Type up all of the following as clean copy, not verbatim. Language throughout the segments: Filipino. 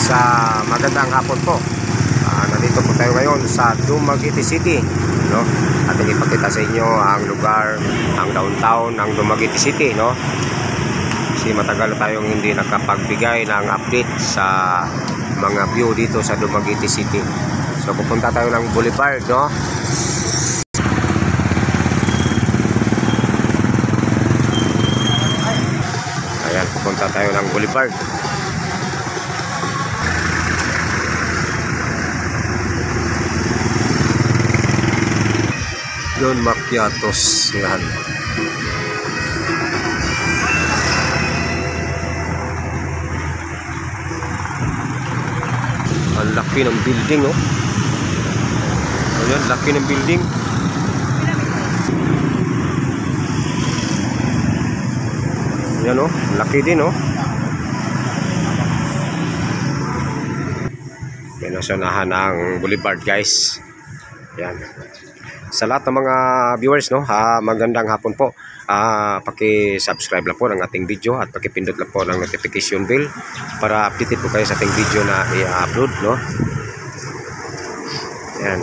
Sa magandang hapon po. Nandito po tayo ngayon sa Dumaguete City, no? At ipakita sa inyo ang lugar, ang downtown ng Dumaguete City, no? Kasi matagal na tayong hindi nakapagbigay ng update sa mga view dito sa Dumaguete City. So pupunta tayo ng Boulevard, no? Ayan, pupunta tayo ng Boulevard. Don Macchiatos, yan. Ang laki ng building, no? Ayan, laki ng building. Ayan, no? Laki din, no? Yan ang sanahan ng Boulevard, guys. Yan. Sa lahat ng mga viewers, no, magandang hapon po. Paki-subscribe lang po ng ating video at paki-pindot lang po ng notification bell para updated po kayo sa ating video na i-upload, no. Yan.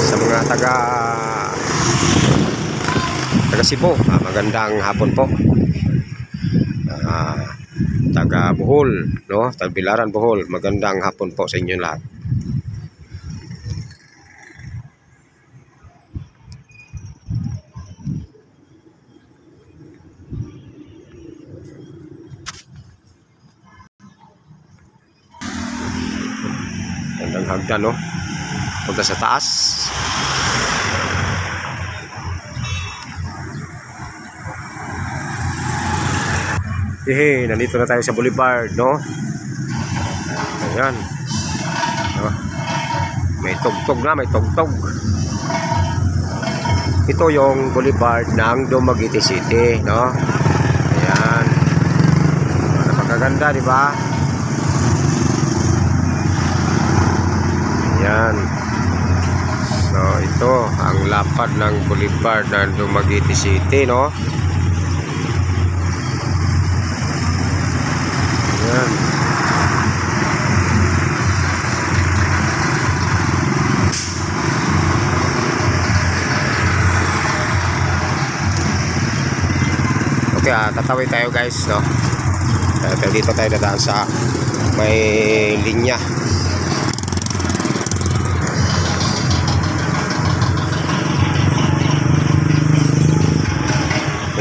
Sa mga taga Cebu, magandang hapon po. Taga Bohol, no, Tagbilaran, Bohol, magandang hapon po sa inyo lahat. Ang hagdan, no? Punta sa taas. Nandito na tayo sa Boulevard, no? Ayan. No? May tugtog na, may tugtog. Ito yung Boulevard ng Dumaguete City, no? Ayan. Napakaganda, di ba? Yan. So ito ang lapad ng Boulevard ng Dumaguete City, no? Yan. Okay, tatawid tayo, guys, no? Dito tayo dadaan sa may linya.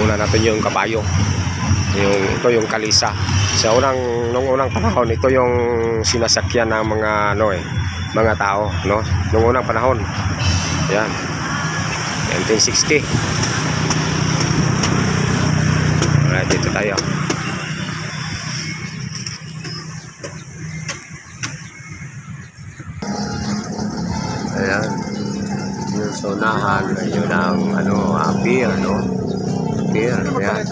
Una natin yung kabayo, ito yung kalisa. Nung unang panahon, ito yung sinasakyan ng mga mga tao, no? Nung unang panahon. Yan. 1960. Alright, dito tayo. Ayan. Yung sonahan, yun ang pier, no? Pier, ayan.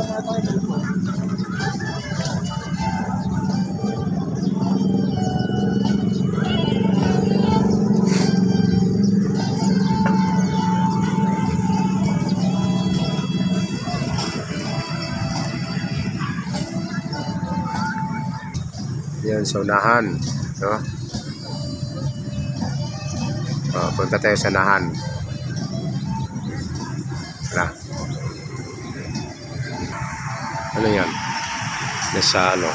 Yan, sonahan, no? Punta tayo sa nahan. Ano yan? Nasa ano?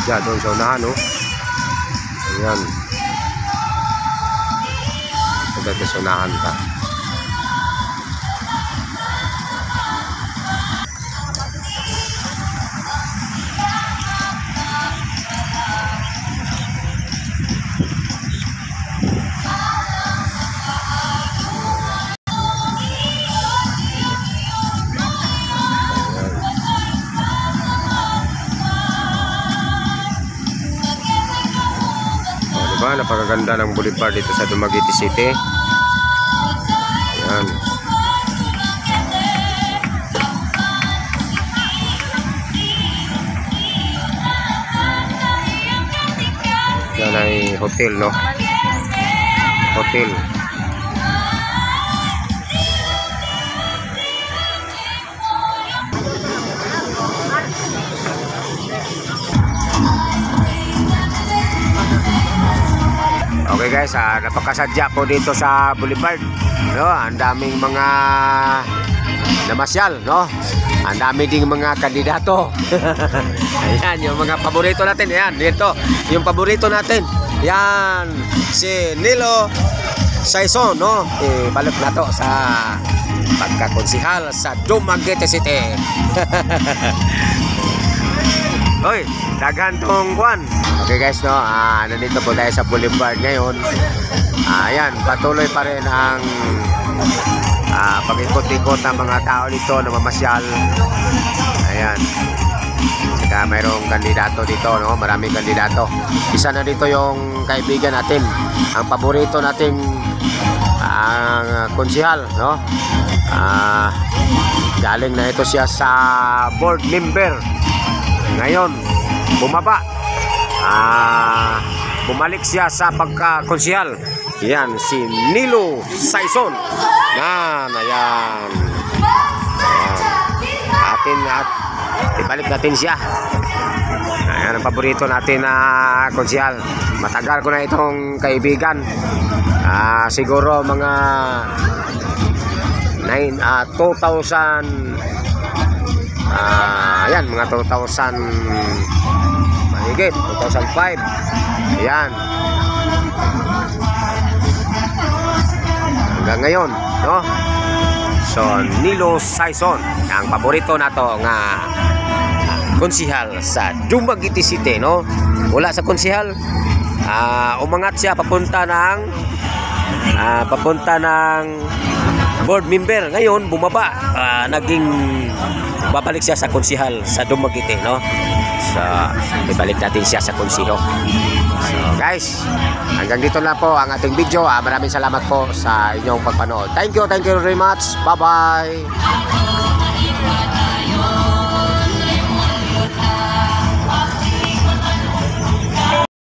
Sadya doon sa unahan, no? Ayan. Sadya sa unahan ka. Napakaganda ng boulevard dito sa Dumaguete City. Ayan. Yan ay hotel, no? Hotel. Okay guys, napakasadya po dito sa boulevard, no? Ang daming mga namasyal, no? Ang dami ding mga kandidato. Ayan, yung mga paborito natin. Ayan, dito, yung paborito natin. Yan, si Nilo Saison, no? Balik na to sa pagkakonsihal sa Dumaguete City. Hoy, daghan tong kwan. Okay guys, no, nandito po tayo sa boulevard ngayon. Ayan, patuloy pa rin ang pag-ikot-ikot ng mga tao dito na mamasyal. Ayan. Saka mayroong kandidato dito, no? Maraming kandidato. Isa na dito yung kaibigan natin, ang paborito nating ang konsihal, no? Galing na ito siya sa board member. Ngayon, bumaba. Bumalik siya sa pagka-konsihal. Yan, si Nilo Saison. Yan, ayan. Ibalik natin siya. Ayan, ang paborito natin na konsihal. Matagal ko na itong kaibigan. Siguro mga 2000. Ayan, mga 2000 mahigit, 2005. Ayan. Hanggang ngayon, no? So, Nilo Saison, ang paborito nato nga konsihal sa Dumaguete City, no? Wala sa konsihal, umangat siya papunta ng board member. Ngayon, bumaba, naging babalik siya sa konsihal sa Dumaguete, no? So, ibalik natin siya sa konsiho. So, guys, hanggang dito na po ang ating video. Maraming salamat po sa inyong pagpanood. Thank you very much. Bye-bye.